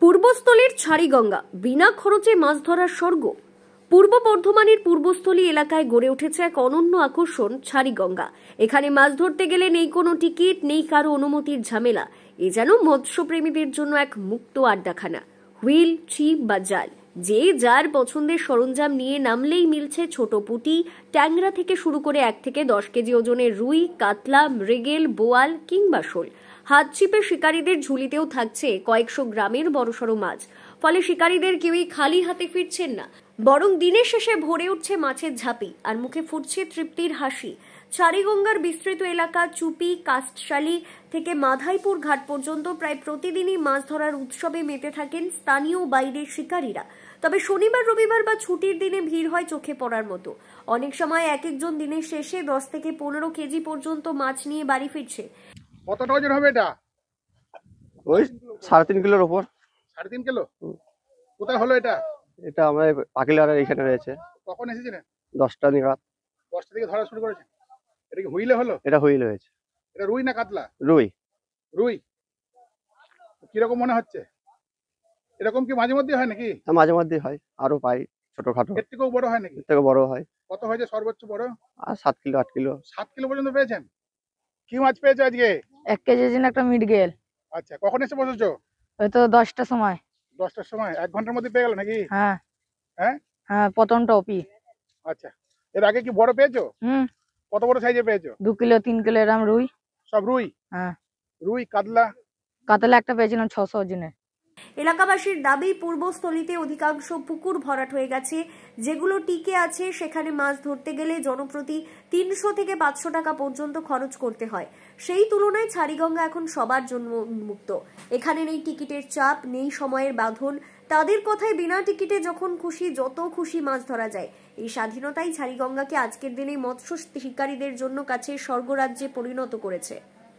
পূর্বস্থলীর ছাড়িগঙ্গা বিনা খরচে মাছ ধরার স্বর্গ। পূর্ব বর্ধমানের পূর্বস্থলী এলাকায় গড়ে উঠেছে এক অনন্য আকর্ষণ ছাড়িগঙ্গা। এখানে মাছ ধরতে গেলে নেই কোনো টিকিট, নেই কারো অনুমতির ঝামেলা। এ যেন মৎস্যপ্রেমীদের জন্য এক মুক্ত আড্ডাখানা। হুইল, ছিপ বা জাল, যে যার পছন্দের সরঞ্জাম নিয়ে নামলেই মিলছে ছোট পুঁটি, ট্যাংরা থেকে শুরু করে 1 থেকে 10 কেজি ওজনের রুই, কাতলা, মৃগেল, বোয়াল কিংবা শোল। হাত ছিপে শিকারীদের ঝুলিতেও থাকছে কয়েকশো গ্রামের বড়সড় মাছ। ফলে শিকারীদের কেউই খালি হাতে ফিরছেন না, বরং দিনের শেষে ভরে উঠছে মাছের ঝাঁপি আর মুখে ফুটছে তৃপ্তির হাসি। ছাড়িগঙ্গার বিস্তৃত এলাকা চুপি, কাস্টশালী থেকে মাধাইপুর ঘাট পর্যন্ত প্রায় প্রতিদিনই মাছ ধরার উৎসবে মেতে থাকেন স্থানীয় বাইরের শিকারীরা। তবে শনিবার, রবিবার বা ছুটির দিনে ভিড় হয় চোখে পড়ার মতো। অনেক সময় এক একজন দিনের শেষে 10 থেকে 15 কেজি পর্যন্ত মাছ নিয়ে বাড়ি ফিরছে। কতটা ওজন হবে এটা? ওই 3.5 কিলোর উপর। 3.5 কিলো? কোথায় হলো এটা? এটা আমরা পাকিলার এখানে রয়েছে। কখন এসেছিলেন? 10টা নাগাদ। 10টা থেকে ধরা শুরু করেছেন? এটা কি হুইলে হলো? এটা হুইল হয়েছে। এটা রুই না কাতলা? রুই। রুই। কিরকম মনে হচ্ছে? এরকম কি মাঝে মধ্যে হয় নাকি? মাঝে মধ্যে হয়, আরো পাই ছোটখাটো। এর থেকেও বড় হয় নাকি? এর থেকে বড় হয়। কত হয়েছে সর্বোচ্চ বড়? আর 7 কিলো 8 কিলো। 7 কিলো পর্যন্ত পেয়েছেন? কি মাছ পেয়েছো আজকে? 1 কেজি ওজন একটা মৃগেল। আচ্ছা, কখন এসে বসেছো? ওই তো 10টার সময়। 10টার সময়? 1 ঘন্টার মধ্যে পেয়ে গেল নাকি? হ্যাঁ হ্যাঁ হ্যাঁ, প্রথম টপি। আচ্ছা, এর আগে কি বড় পেয়েছো? কত বড় সাইজে পেয়েছো? 2 কিলো 3 কিলো এরম রুই। সব রুই? হ্যাঁ। রুই, কাতলা? কাতলা একটা পেয়েছিলাম 600 ওজনের। এলাকাবাসীর দাবি, পূর্বস্থলীতে অধিকাংশ পুকুর ভরাট হয়ে গেছে। যেগুলো টিকে আছে সেখানে মাছ ধরতে গেলে জনপ্রতি 300 থেকে 500 টাকা পর্যন্ত খরচ করতে হয়। সেই তুলনায় ছাড়িগঙ্গা এখন সবার জন্য উন্মুক্ত। এখানে নেই টিকিটের চাপ, নেই সময়ের বাঁধন। তাদের কথায় বিনা টিকিটে যখন খুশি যত খুশি মাছ ধরা যায়। এই স্বাধীনতাই ছাড়িগঙ্গাকে আজকের দিনে মৎস্য শিকারীদের জন্য কাছে স্বর্গরাজ্যে পরিণত করেছে।